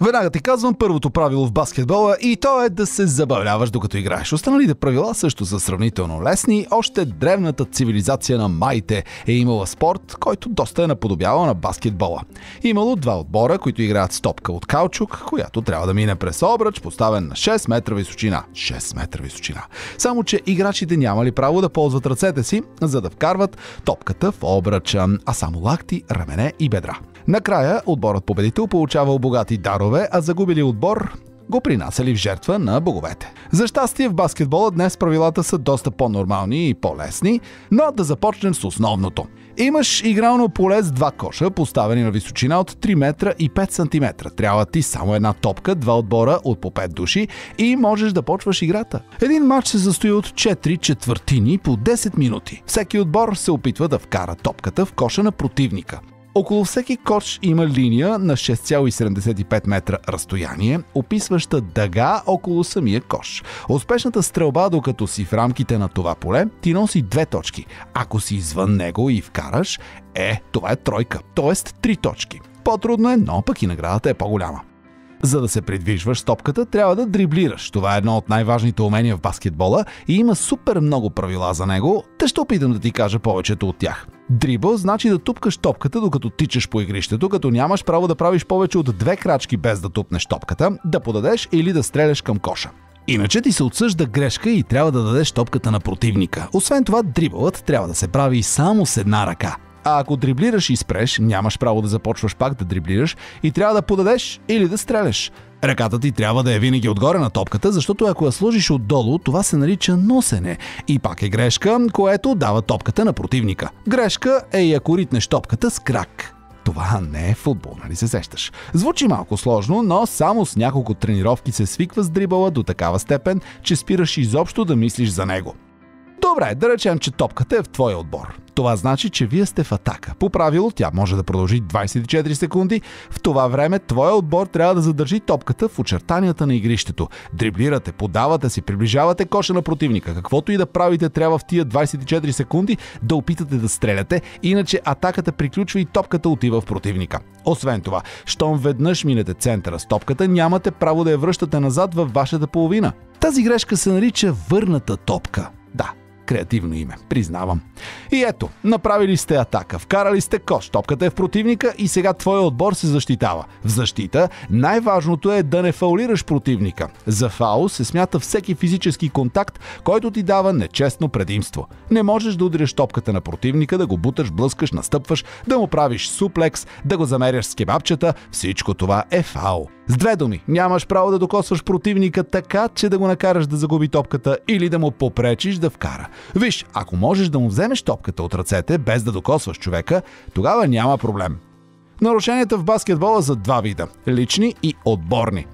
Веднага ти казвам първото правило в баскетбола и то е да се забавляваш докато играеш. Останалите правила също са сравнително лесни. Още древната цивилизация на майите е имала спорт, който доста е наподобявал на баскетбола. Имало два отбора, които играят с топка от каучук, която трябва да мине през обръч, поставен на 6 метра височина. 6 метра височина. Само че играчите нямали право да ползват ръцете си, за да вкарват топката в обръча, а само лакти, рамене и бедра. Накрая отборът победител получавал богати дарове, а загубили отбор го принасяли в жертва на боговете. За щастие в баскетбола днес правилата са доста по-нормални и по-лесни, но да започнем с основното. Имаш игрално поле с два коша, поставени на височина от 3 метра и 5 см. Трябва ти само една топка, два отбора от по 5 души и можеш да почваш играта. Един матч се състои от 4 четвъртини по 10 минути. Всеки отбор се опитва да вкара топката в коша на противника. Около всеки кош има линия на 6,75 метра разстояние, описваща дъга около самия кош. Успешната стрелба, докато си в рамките на това поле, ти носи 2 точки. Ако си извън него и вкараш, това е тройка, т.е. 3 точки. По-трудно е, но пък и наградата е по-голяма. За да се придвижваш с топката, трябва да дриблираш. Това е едно от най-важните умения в баскетбола и има супер много правила за него, те ще опитам да ти кажа повечето от тях. Дрибъл значи да тупкаш топката, докато тичаш по игрището, като нямаш право да правиш повече от 2 крачки без да тупнеш топката, да подадеш или да стреляш към коша. Иначе ти се отсъжда грешка и трябва да дадеш топката на противника. Освен това, дрибълът трябва да се прави само с една ръка. А ако дриблираш и спреш, нямаш право да започваш пак да дриблираш и трябва да подадеш или да стреляш. Ръката ти трябва да е винаги отгоре на топката, защото ако я сложиш отдолу, това се нарича носене. И пак е грешка, което дава топката на противника. Грешка е и ако ритнеш топката с крак. Това не е футбол, нали се сещаш? Звучи малко сложно, но само с няколко тренировки се свиква с дрибъла до такава степен, че спираш изобщо да мислиш за него. Добре, да речем, че топката е в твоя отбор. Това значи, че вие сте в атака. По правило тя може да продължи 24 секунди. В това време твоя отбор трябва да задържи топката в очертанията на игрището. Дриблирате, подавате си, приближавате коша на противника. Каквото и да правите, трябва в тия 24 секунди да опитате да стреляте, иначе атаката приключва и топката отива в противника. Освен това, щом веднъж минете центъра с топката, нямате право да я връщате назад във вашата половина. Тази грешка се нарича върната топка. Да. Креативно име, признавам. И ето, направили сте атака, вкарали сте кош, топката е в противника и сега твоя отбор се защитава. В защита най-важното е да не фаулираш противника. За фаул се смята всеки физически контакт, който ти дава нечестно предимство. Не можеш да удриш топката на противника, да го буташ, блъскаш, настъпваш, да му правиш суплекс, да го замеряш с кебапчета. Всичко това е фаул. С две думи, нямаш право да докосваш противника така, че да го накараш да загуби топката или да му попречиш да вкара. Виж, ако можеш да му вземеш топката от ръцете без да докосваш човека, тогава няма проблем. Нарушенията в баскетбола са два вида – лични и отборни.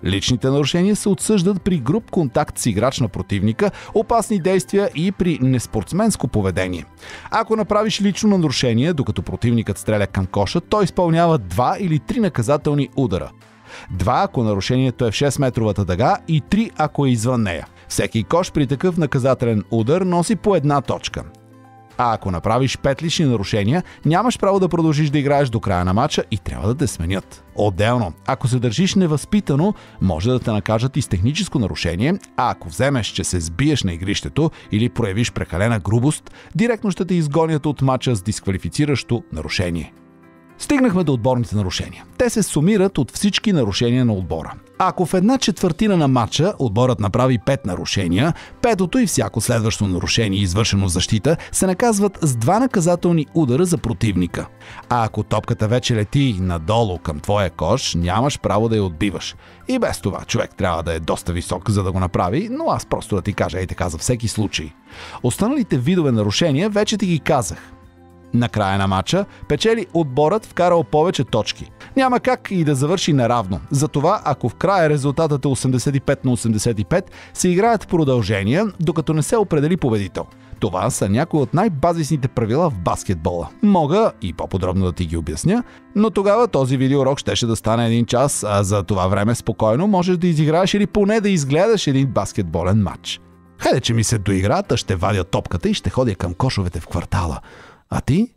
Личните нарушения се отсъждат при груб контакт с играч на противника, опасни действия и при неспортсменско поведение. Ако направиш лично нарушение, докато противникът стреля към коша, той изпълнява 2 или 3 наказателни удара. 2, ако нарушението е в 6-метровата дъга и 3, ако е извън нея. Всеки кош при такъв наказателен удар носи по една точка. А ако направиш 5 лични нарушения, нямаш право да продължиш да играеш до края на матча и трябва да те сменят. Отделно, ако се държиш невъзпитано, може да те накажат и с техническо нарушение, а ако вземеш, че се сбиеш на игрището или проявиш прекалена грубост, директно ще те изгонят от матча с дисквалифициращо нарушение. Стигнахме до отборните нарушения. Те се сумират от всички нарушения на отбора. Ако в една четвъртина на матча отборът направи 5 нарушения, петото и всяко следващо нарушение, извършено в защита, се наказват с 2 наказателни удара за противника. А ако топката вече лети надолу към твоя кош, нямаш право да я отбиваш. И без това човек трябва да е доста висок, за да го направи, но аз просто да ти кажа така за всеки случай. Останалите видове нарушения вече ти ги казах. Накрая на матча печели отборът, вкарал повече точки. Няма как и да завърши неравно. Затова, ако в края резултатът е 85-85, се играят продължения, докато не се определи победител. Това са някои от най-базисните правила в баскетбола. Мога и по-подробно да ти ги обясня, но тогава този видеоурок щеше да стане 1 час, а за това време спокойно можеш да изиграеш или поне да изгледаш един баскетболен матч. Хайде, че ми се доиграта, ще вадя топката и ще ходя към кошовете в квартала. А ти?